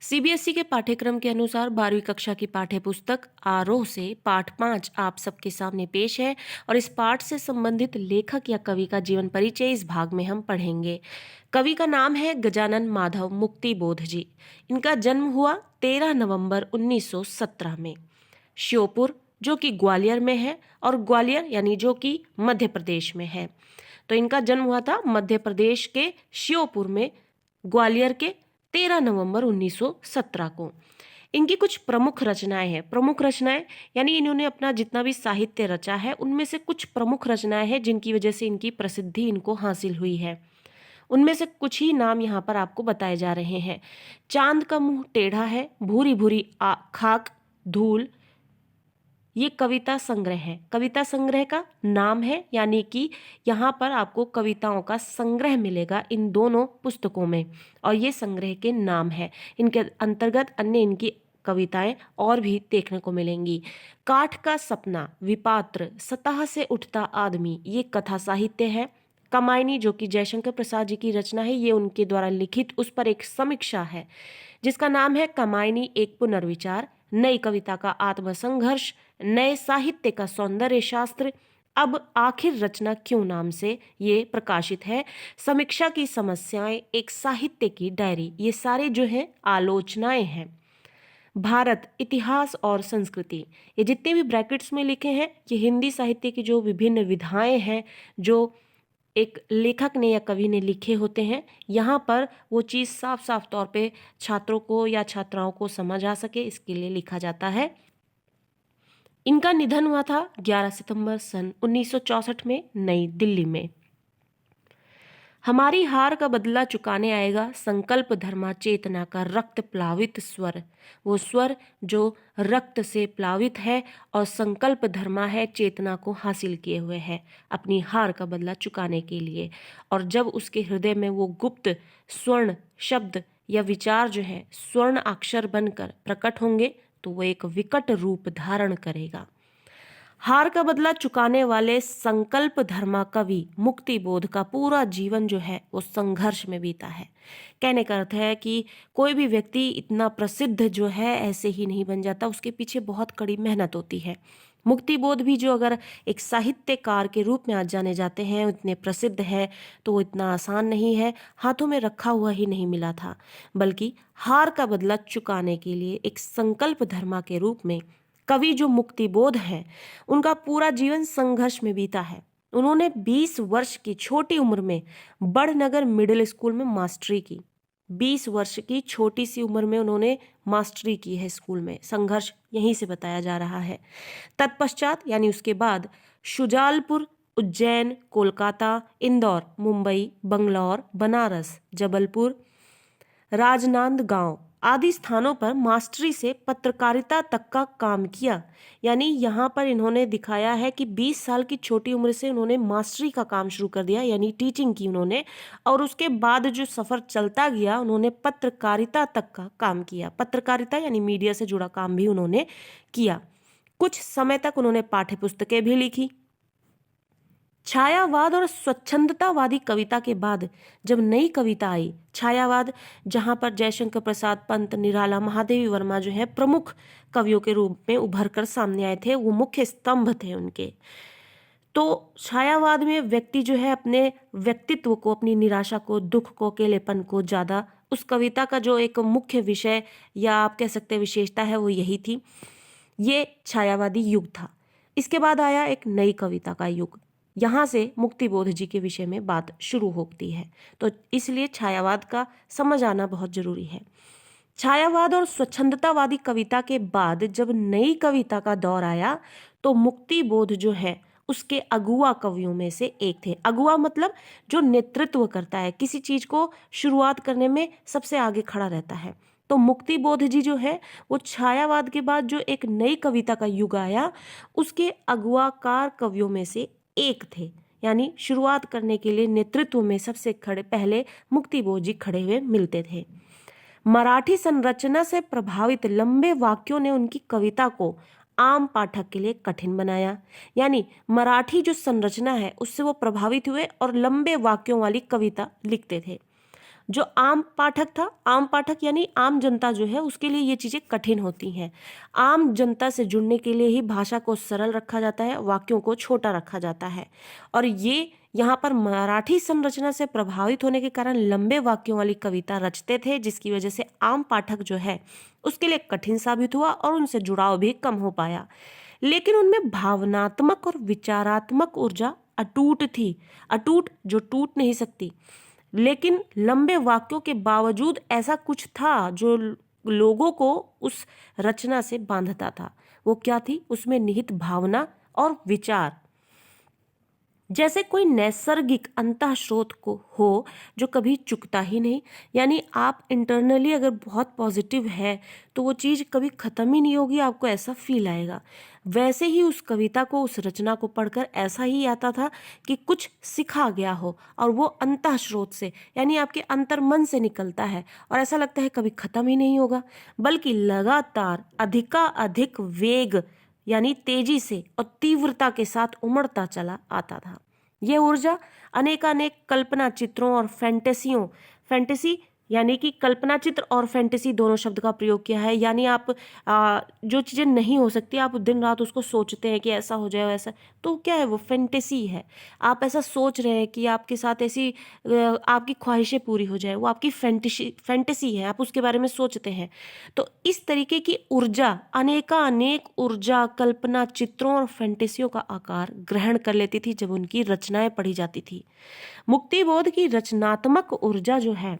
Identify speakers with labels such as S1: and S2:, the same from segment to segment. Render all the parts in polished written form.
S1: CBSE के पाठ्यक्रम के अनुसार 12वीं कक्षा की पाठ्य पुस्तक आरोह से पाठ 5 आप सबके सामने पेश है और इस पाठ से संबंधित लेखक या कवि का जीवन परिचय इस भाग में हम पढ़ेंगे। कवि का नाम है गजानन माधव मुक्तिबोध जी। इनका जन्म हुआ 13 नवंबर 1917 में श्योपुर, जो कि ग्वालियर में है, और ग्वालियर यानी जो कि मध्य प्रदेश में है। तो इनका जन्म हुआ था मध्य प्रदेश के श्योपुर में, ग्वालियर के 13 नवंबर 1917 को। इनकी कुछ प्रमुख रचनाएं हैं। प्रमुख रचनाएं यानी इन्होंने अपना जितना भी साहित्य रचा है उनमें से कुछ प्रमुख रचनाएं हैं जिनकी वजह से इनकी प्रसिद्धि इनको हासिल हुई है। उनमें से कुछ ही नाम यहाँ पर आपको बताए जा रहे हैं। चांद का मुंह टेढ़ा है, भूरी भूरी खाक, धूल, ये कविता संग्रह है। कविता संग्रह का नाम है, यानी कि यहाँ पर आपको कविताओं का संग्रह मिलेगा इन दोनों पुस्तकों में, और ये संग्रह के नाम है। इनके अंतर्गत अन्य इनकी कविताएं और भी देखने को मिलेंगी। काठ का सपना, विपात्र, सतह से उठता आदमी, ये कथा साहित्य है। कमायनी, जो कि जयशंकर प्रसाद जी की रचना है, ये उनके द्वारा लिखित उस पर एक समीक्षा है जिसका नाम है कमायनी एक पुनर्विचार। नई कविता का आत्मसंघर्ष, नए साहित्य का सौंदर्य शास्त्र, अब आखिर रचना क्यों नाम से ये प्रकाशित है। समीक्षा की समस्याएं, एक साहित्य की डायरी, ये सारे जो है आलोचनाएं हैं। भारत, इतिहास और संस्कृति, ये जितने भी ब्रैकेट्स में लिखे हैं ये हिंदी साहित्य की जो विभिन्न विधाएं हैं जो एक लेखक ने या कवि ने लिखे होते हैं। यहाँ पर वो चीज़ साफ साफ तौर पे छात्रों को या छात्राओं को समझ आ सके, इसके लिए लिखा जाता है। इनका निधन हुआ था 11 सितंबर सन 1964 में नई दिल्ली में। हमारी हार का बदला चुकाने आएगा संकल्प धर्मा चेतना का रक्त प्लावित स्वर, वो स्वर जो रक्त से प्लावित है और संकल्प धर्मा है, चेतना को हासिल किए हुए है अपनी हार का बदला चुकाने के लिए। और जब उसके हृदय में वो गुप्त स्वर्ण शब्द या विचार जो है स्वर्ण अक्षर बनकर प्रकट होंगे तो वो एक विकट रूप धारण करेगा। हार का बदला चुकाने वाले संकल्प धर्मा कवि मुक्तिबोध का पूरा जीवन जो है वो संघर्ष में बीता है। कहने का अर्थ है कि कोई भी व्यक्ति इतना प्रसिद्ध जो है ऐसे ही नहीं बन जाता, उसके पीछे बहुत कड़ी मेहनत होती है। मुक्तिबोध भी जो अगर एक साहित्यकार के रूप में आज जाने जाते हैं, इतने प्रसिद्ध है, तो वो इतना आसान नहीं है, हाथों में रखा हुआ ही नहीं मिला था, बल्कि हार का बदला चुकाने के लिए एक संकल्प धर्मा के रूप में कवि जो मुक्तिबोध हैं उनका पूरा जीवन संघर्ष में बीता है। उन्होंने 20 वर्ष की छोटी उम्र में बड़नगर मिडिल स्कूल में मास्टरी की। 20 वर्ष की छोटी सी उम्र में उन्होंने मास्टरी की है स्कूल में। संघर्ष यहीं से बताया जा रहा है। तत्पश्चात यानी उसके बाद शुजालपुर, उज्जैन, कोलकाता, इंदौर, मुंबई, बंगलौर, बनारस, जबलपुर, राजनांदगांव आदि स्थानों पर मास्टरी से पत्रकारिता तक का काम किया। यानी यहाँ पर इन्होंने दिखाया है कि 20 साल की छोटी उम्र से उन्होंने मास्टरी का काम शुरू कर दिया, यानी टीचिंग की उन्होंने, और उसके बाद जो सफ़र चलता गया उन्होंने पत्रकारिता तक का काम किया। पत्रकारिता यानी मीडिया से जुड़ा काम भी उन्होंने किया। कुछ समय तक उन्होंने पाठ्य पुस्तकें भी लिखी। छायावाद और स्वच्छंदतावादी कविता के बाद जब नई कविता आई छायावाद, जहां पर जयशंकर प्रसाद, पंत, निराला, महादेवी वर्मा जो है प्रमुख कवियों के रूप में उभर कर सामने आए थे, वो मुख्य स्तंभ थे उनके। तो छायावाद में व्यक्ति जो है अपने व्यक्तित्व को, अपनी निराशा को, दुख को, अकेलेपन को ज़्यादा, उस कविता का जो एक मुख्य विषय या आप कह सकते विशेषता है वो यही थी। ये छायावादी युग था। इसके बाद आया एक नई कविता का युग। यहाँ से मुक्तिबोध जी के विषय में बात शुरू होती है, तो इसलिए छायावाद का समझ आना बहुत जरूरी है। छायावाद और स्वच्छंदतावादी कविता के बाद जब नई कविता का दौर आया तो मुक्तिबोध जो है उसके अगुआ कवियों में से एक थे। अगुआ मतलब जो नेतृत्व करता है, किसी चीज को शुरुआत करने में सबसे आगे खड़ा रहता है। तो मुक्तिबोध जी जो है वो छायावाद के बाद जो एक नई कविता का युग आया उसके अगुआकार कवियों में से एक थे। यानी शुरुआत करने के लिए नेतृत्व में सबसे खड़े पहले मुक्तिबोध जी खड़े हुए मिलते थे। मराठी संरचना से प्रभावित लंबे वाक्यों ने उनकी कविता को आम पाठक के लिए कठिन बनाया। यानी मराठी जो संरचना है उससे वो प्रभावित हुए और लंबे वाक्यों वाली कविता लिखते थे। जो आम पाठक था, आम पाठक यानी आम जनता जो है, उसके लिए ये चीज़ें कठिन होती हैं। आम जनता से जुड़ने के लिए ही भाषा को सरल रखा जाता है, वाक्यों को छोटा रखा जाता है। और ये यहाँ पर मराठी संरचना से प्रभावित होने के कारण लंबे वाक्यों वाली कविता रचते थे, जिसकी वजह से आम पाठक जो है उसके लिए कठिन साबित हुआ और उनसे जुड़ाव भी कम हो पाया। लेकिन उनमें भावनात्मक और विचारात्मक ऊर्जा अटूट थी, अटूट जो टूट नहीं सकती। लेकिन लंबे वाक्यों के बावजूद ऐसा कुछ था जो लोगों को उस रचना से बांधता था। वो क्या थी? उसमें निहित भावना और विचार, जैसे कोई नैसर्गिक अंतः स्रोत को हो जो कभी चुकता ही नहीं। यानी आप इंटरनली अगर बहुत पॉजिटिव है तो वो चीज़ कभी ख़त्म ही नहीं होगी, आपको ऐसा फील आएगा। वैसे ही उस कविता को, उस रचना को पढ़कर ऐसा ही आता था कि कुछ सिखा गया हो, और वो अंतः स्रोत से यानी आपके अंतर्मन से निकलता है, और ऐसा लगता है कभी ख़त्म ही नहीं होगा, बल्कि लगातार अधिक वेग यानी तेजी से और तीव्रता के साथ उमड़ता चला आता था। यह ऊर्जा अनेकानेक कल्पना चित्रों और फैंटेसी यानी कि कल्पना चित्र और फैंटेसी दोनों शब्द का प्रयोग किया है। यानी आप जो चीज़ें नहीं हो सकती, आप दिन रात उसको सोचते हैं कि ऐसा हो जाए वैसा, तो क्या है वो? फैंटेसी है। आप ऐसा सोच रहे हैं कि आपके साथ ऐसी आपकी ख्वाहिशें पूरी हो जाए, वो आपकी फैंटेसी है, आप उसके बारे में सोचते हैं। तो इस तरीके की ऊर्जा, अनेक ऊर्जा कल्पना चित्रों और फैंटेसियों का आकार ग्रहण कर लेती थी जब उनकी रचनाएं पढ़ी जाती थी। मुक्तिबोध की रचनात्मक ऊर्जा जो है,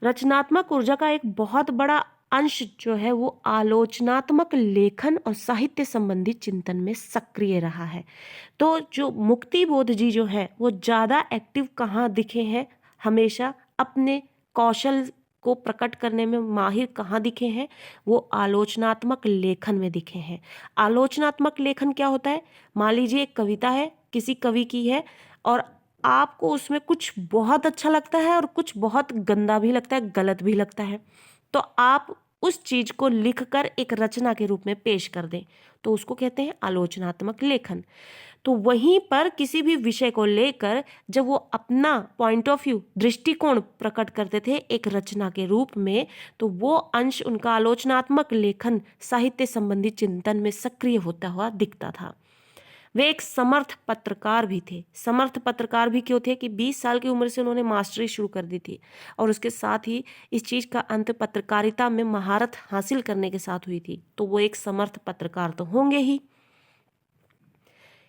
S1: रचनात्मक ऊर्जा का एक बहुत बड़ा अंश जो है वो आलोचनात्मक लेखन और साहित्य संबंधी चिंतन में सक्रिय रहा है। तो जो मुक्तिबोध जी जो है वो ज़्यादा एक्टिव कहाँ दिखे हैं? हमेशा अपने कौशल को प्रकट करने में माहिर कहाँ दिखे हैं? वो आलोचनात्मक लेखन में दिखे हैं। आलोचनात्मक लेखन क्या होता है? मान लीजिए एक कविता है, किसी कवि की है, और आपको उसमें कुछ बहुत अच्छा लगता है और कुछ बहुत गंदा भी लगता है, गलत भी लगता है। तो आप उस चीज को लिखकर एक रचना के रूप में पेश कर दें, तो उसको कहते हैं आलोचनात्मक लेखन। तो वहीं पर किसी भी विषय को लेकर जब वो अपना पॉइंट ऑफ व्यू, दृष्टिकोण प्रकट करते थे एक रचना के रूप में, तो वो अंश उनका आलोचनात्मक लेखन साहित्य संबंधी चिंतन में सक्रिय होता हुआ दिखता था। वे एक समर्थ पत्रकार भी थे। समर्थ पत्रकार भी क्यों थे? कि 20 साल की उम्र से उन्होंने मास्टरी शुरू कर दी थी, और उसके साथ ही इस चीज़ का अंत पत्रकारिता में महारत हासिल करने के साथ हुई थी। तो वो एक समर्थ पत्रकार तो होंगे ही।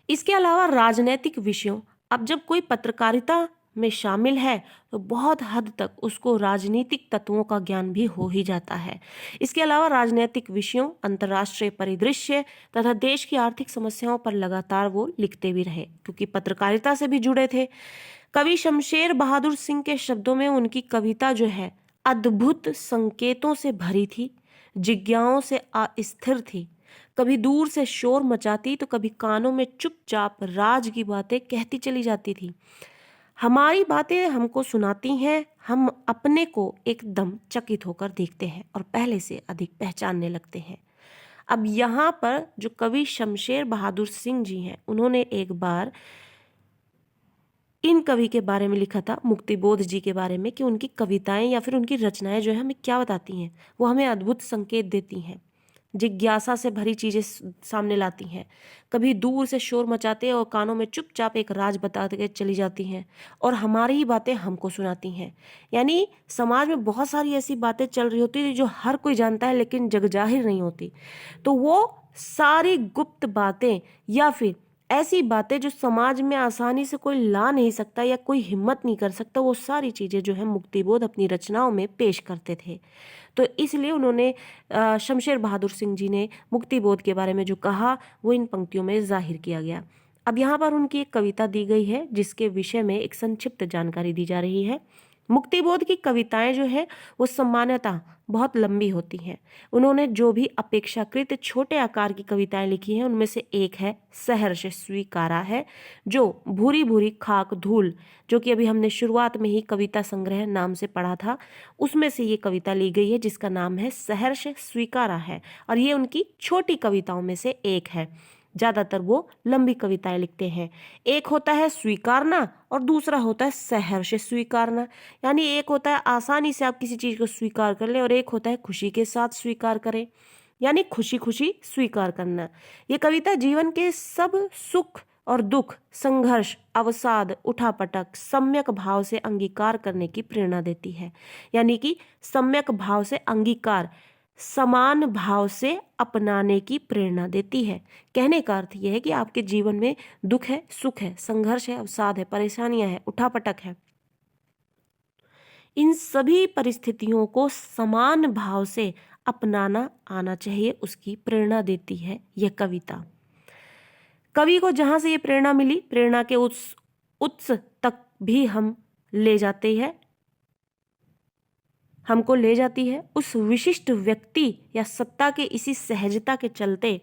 S1: इसके अलावा राजनैतिक विषयों, अब जब कोई पत्रकारिता में शामिल है तो बहुत हद तक उसको राजनीतिक तत्वों का ज्ञान भी हो ही जाता है। इसके अलावा राजनैतिक विषयों, अंतर्राष्ट्रीय परिदृश्य तथा देश की आर्थिक समस्याओं पर लगातार वो लिखते भी रहे, क्योंकि पत्रकारिता से भी जुड़े थे। कवि शमशेर बहादुर सिंह के शब्दों में उनकी कविता जो है अद्भुत संकेतों से भरी थी, जिज्ञाओं से अस्थिर थी। कभी दूर से शोर मचाती तो कभी कानों में चुपचाप राज की बातें कहती चली जाती थी। हमारी बातें हमको सुनाती हैं, हम अपने को एकदम चकित होकर देखते हैं और पहले से अधिक पहचानने लगते हैं। अब यहाँ पर जो कवि शमशेर बहादुर सिंह जी हैं, उन्होंने एक बार इन कवि के बारे में लिखा था, मुक्तिबोध जी के बारे में, कि उनकी कविताएं या फिर उनकी रचनाएं जो है हमें क्या बताती हैं। वो हमें अद्भुत संकेत देती हैं, जिज्ञासा से भरी चीजें सामने लाती हैं। कभी दूर से शोर मचाते हैं और कानों में चुपचाप एक राज बता के चली जाती हैं, और हमारी ही बातें हमको सुनाती हैं। यानी समाज में बहुत सारी ऐसी बातें चल रही होती है जो हर कोई जानता है लेकिन जग जाहिर नहीं होती। तो वो सारी गुप्त बातें या फिर ऐसी बातें जो समाज में आसानी से कोई ला नहीं सकता या कोई हिम्मत नहीं कर सकता, वो सारी चीज़ें जो है मुक्तिबोध अपनी रचनाओं में पेश करते थे। तो इसलिए उन्होंने शमशेर बहादुर सिंह जी ने मुक्तिबोध के बारे में जो कहा वो इन पंक्तियों में जाहिर किया गया। अब यहाँ पर उनकी एक कविता दी गई है जिसके विषय में एक संक्षिप्त जानकारी दी जा रही है। मुक्तिबोध की कविताएं जो है वो सामान्यतः बहुत लंबी होती हैं। उन्होंने जो भी अपेक्षाकृत छोटे आकार की कविताएं लिखी हैं उनमें से एक है सहर्ष स्वीकारा है, जो भूरी भूरी खाक धूल, जो कि अभी हमने शुरुआत में ही कविता संग्रह नाम से पढ़ा था, उसमें से ये कविता ली गई है जिसका नाम है सहर्ष स्वीकारा है, और ये उनकी छोटी कविताओं में से एक है। ज़्यादातर वो लंबी कविताएं लिखते हैं। एक होता है स्वीकारना और दूसरा होता है सहर्ष स्वीकारना। यानी एक होता है आसानी से आप किसी चीज़ को स्वीकार कर ले और एक होता है खुशी के साथ स्वीकार करें, यानी खुशी खुशी स्वीकार करना। ये कविता जीवन के सब सुख और दुख, संघर्ष, अवसाद, उठापटक सम्यक भाव से अंगीकार करने की प्रेरणा देती है। यानी कि सम्यक भाव से अंगीकार, समान भाव से अपनाने की प्रेरणा देती है। कहने का अर्थ यह है कि आपके जीवन में दुख है, सुख है, संघर्ष है, अवसाद है, परेशानियां है, उठापटक है, इन सभी परिस्थितियों को समान भाव से अपनाना आना चाहिए, उसकी प्रेरणा देती है यह कविता। कवि को जहां से ये प्रेरणा मिली, प्रेरणा के उस उत्स तक भी हमको ले जाती है। उस विशिष्ट व्यक्ति या सत्ता के इसी सहजता के चलते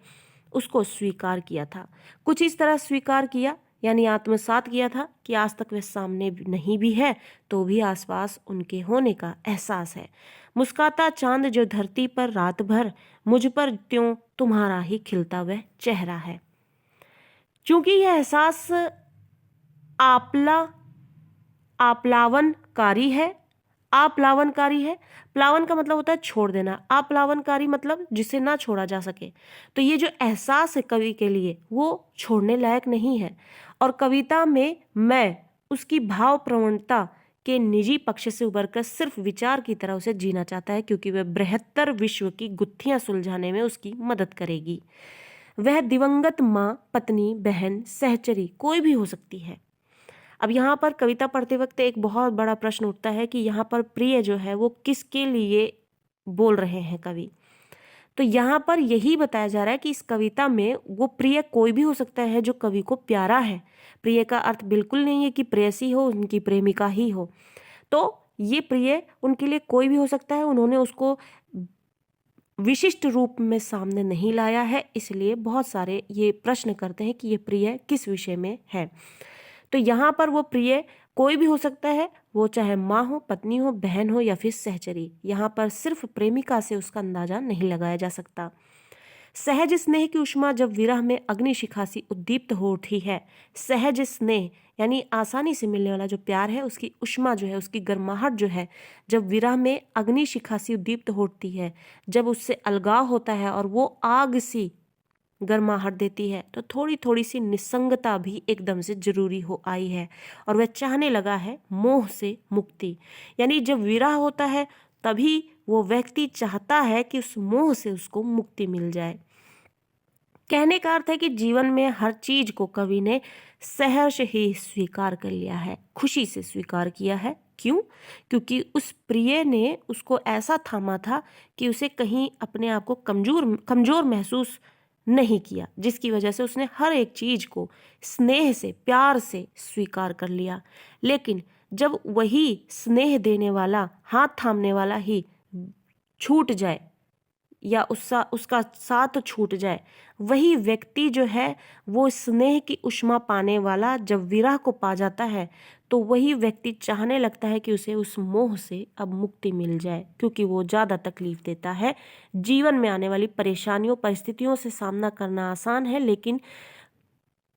S1: उसको स्वीकार किया था। कुछ इस तरह स्वीकार किया, यानी आत्मसात किया था कि आज तक वे सामने नहीं भी है तो भी आसपास उनके होने का एहसास है। मुस्काता चांद जो धरती पर रात भर, मुझ पर त्यों तुम्हारा ही खिलता वह चेहरा है। क्योंकि यह एहसास आप्लावनकारी है। प्लावन का मतलब होता है छोड़ देना, आप्लावनकारी मतलब जिसे ना छोड़ा जा सके। तो ये जो एहसास है कवि के लिए वो छोड़ने लायक नहीं है। और कविता में मैं उसकी भाव प्रवणता के निजी पक्ष से उभरकर सिर्फ विचार की तरह उसे जीना चाहता है, क्योंकि वह बृहत्तर विश्व की गुत्थियां सुलझाने में उसकी मदद करेगी। वह दिवंगत माँ, पत्नी, बहन, सहचरी कोई भी हो सकती है। अब यहाँ पर कविता पढ़ते वक्त एक बहुत बड़ा प्रश्न उठता है कि यहाँ पर प्रिय जो है वो किसके लिए बोल रहे हैं कवि। तो यहाँ पर यही बताया जा रहा है कि इस कविता में वो प्रिय कोई भी हो सकता है जो कवि को प्यारा है। प्रिय का अर्थ बिल्कुल नहीं है कि प्रेयसी हो, उनकी प्रेमिका ही हो। तो ये प्रिय उनके लिए कोई भी हो सकता है। उन्होंने उसको विशिष्ट रूप में सामने नहीं लाया है, इसलिए बहुत सारे ये प्रश्न करते हैं कि ये प्रिय किस विषय में है। तो यहाँ पर वो प्रिय कोई भी हो सकता है, वो चाहे माँ हो, पत्नी हो, बहन हो या फिर सहचरी। यहाँ पर सिर्फ प्रेमिका से उसका अंदाजा नहीं लगाया जा सकता। सहज स्नेह की उष्मा जब विरह में अग्निशिखा सी उद्दीप्त हो उठी है। सहज स्नेह यानी आसानी से मिलने वाला जो प्यार है, उसकी उष्मा जो है, उसकी गर्माहट जो है, जब विरह में अग्निशिखा सी उद्दीप्त होती है, जब उससे अलगाव होता है और वो आग सी गर्माहट देती है, तो थोड़ी थोड़ी सी निस्संगता भी एकदम से जरूरी हो आई है। और वह चाहने लगा है मोह से मुक्ति। यानी जब विरह होता है तभी वो व्यक्ति चाहता है कि उस मोह से उसको मुक्ति मिल जाए। कहने का अर्थ है कि जीवन में हर चीज को कवि ने सहर्ष ही स्वीकार कर लिया है, खुशी से स्वीकार किया है। क्यों? क्योंकि उस प्रिय ने उसको ऐसा थामा था कि उसे कहीं अपने आप को कमजोर महसूस नहीं किया, जिसकी वजह से उसने हर एक चीज को स्नेह से, प्यार से स्वीकार कर लिया। लेकिन जब वही स्नेह देने वाला, हाथ थामने वाला ही छूट जाए या उसका साथ छूट जाए, वही व्यक्ति जो है वो स्नेह की उष्मा पाने वाला जब विरह को पा जाता है, तो वही व्यक्ति चाहने लगता है कि उसे उस मोह से अब मुक्ति मिल जाए, क्योंकि वो ज़्यादा तकलीफ देता है। जीवन में आने वाली परेशानियों, परिस्थितियों से सामना करना आसान है, लेकिन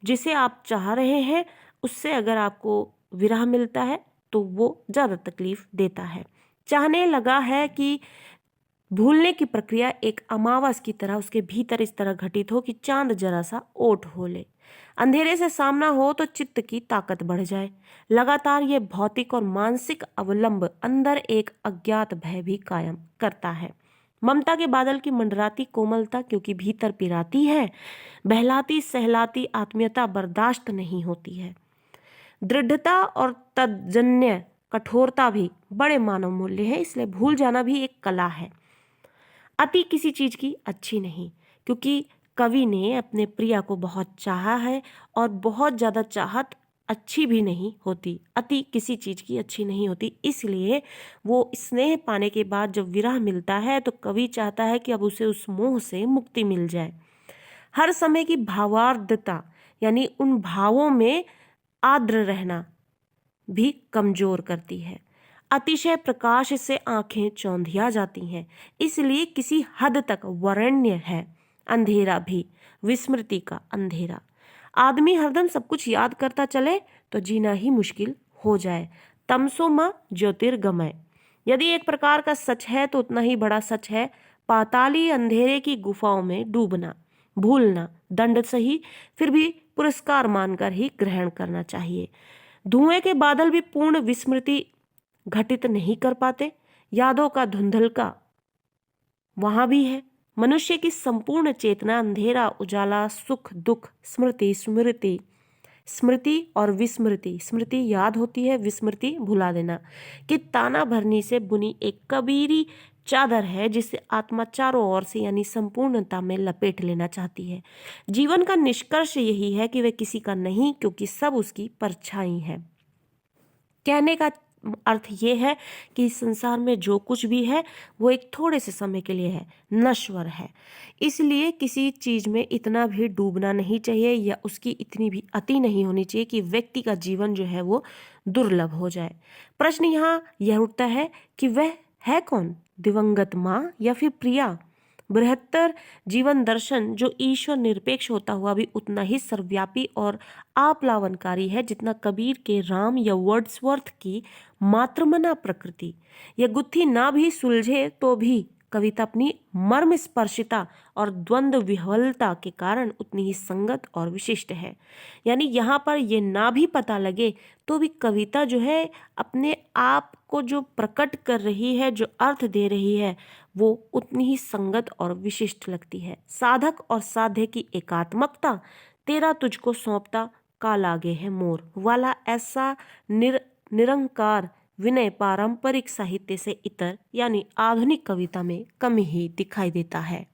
S1: जिसे आप चाह रहे हैं उससे अगर आपको विरह मिलता है तो वो ज़्यादा तकलीफ देता है। चाहने लगा है कि भूलने की प्रक्रिया एक अमावस की तरह उसके भीतर इस तरह घटित हो कि चांद जरा सा ओट हो ले। अंधेरे से सामना हो तो चित्त की ताकत बढ़ जाए। लगातार ये भौतिक और मानसिक अवलंब अंदर एक अज्ञात भय भी कायम करता है। ममता के बादल की मंडराती कोमलता क्योंकि भीतर पिराती है, बहलाती सहलाती आत्मीयता बर्दाश्त नहीं होती है। दृढ़ता और तज्जन्य कठोरता भी बड़े मानव मूल्य है, इसलिए भूल जाना भी एक कला है। अति किसी चीज की अच्छी नहीं, क्योंकि कवि ने अपने प्रिया को बहुत चाहा है और बहुत ज्यादा चाहत अच्छी भी नहीं होती, अति किसी चीज की अच्छी नहीं होती। इसलिए वो स्नेह पाने के बाद जब विरह मिलता है तो कवि चाहता है कि अब उसे उस मोह से मुक्ति मिल जाए। हर समय की भावार्धता यानी उन भावों में आर्द्र रहना भी कमजोर करती है। अतिशय प्रकाश से आंखें चौंधिया जाती हैं, इसलिए किसी हद तक वरेण्य है। अंधेरा भी, विस्मृति का अंधेरा। आदमी हरदम सब कुछ याद करता चले तो जीना ही मुश्किल हो जाए। तमसो माँ ज्योतिर्गमय, यदि एक प्रकार का सच है तो उतना ही बड़ा सच है पाताली अंधेरे की गुफाओं में डूबना। भूलना दंड सही, फिर भी पुरस्कार मानकर ही ग्रहण करना चाहिए। धुएं के बादल भी पूर्ण विस्मृति घटित नहीं कर पाते। यादों का धुंधलका वहां भी है। मनुष्य की संपूर्ण चेतना अंधेरा उजाला सुख दुख स्मृति स्मृति स्मृति और विस्मृति, स्मृति याद होती है, विस्मृति भुला देना, कि ताना भरनी से बुनी एक कबीरी चादर है जिसे आत्मा चारों ओर से यानी संपूर्णता में लपेट लेना चाहती है। जीवन का निष्कर्ष यही है कि वह किसी का नहीं, क्योंकि सब उसकी परछाई है। कहने का अर्थ ये है कि इस संसार में जो कुछ भी है वो एक थोड़े से समय के लिए है, नश्वर है। इसलिए किसी चीज में इतना भी डूबना नहीं चाहिए या उसकी इतनी भी अति नहीं होनी चाहिए कि व्यक्ति का जीवन जो है वो दुर्लभ हो जाए। प्रश्न यहाँ यह उठता है कि वह है कौन, दिवंगत माँ या फिर प्रिया? बृहत्तर जीवन दर्शन जो ईश्वर निरपेक्ष होता हुआ भी उतना ही सर्वव्यापी और आप्लावनकारी है जितना कबीर के राम या वर्ड्सवर्थ की मातृमना प्रकृति। यह गुत्थी ना भी सुलझे तो भी कविता अपनी मर्म स्पर्शिता और द्वंद्व विह्वलता के कारण उतनी ही संगत और विशिष्ट है। यानी यहाँ पर ये ना भी पता लगे तो भी कविता जो है अपने आप को जो प्रकट कर रही है, जो अर्थ दे रही है, वो उतनी ही संगत और विशिष्ट लगती है। साधक और साध्य की एकात्मकता, तेरा तुझको सौंपता का लागे है मोर वाला ऐसा निरंकार विनय पारंपरिक साहित्य से इतर यानी आधुनिक कविता में कम ही दिखाई देता है।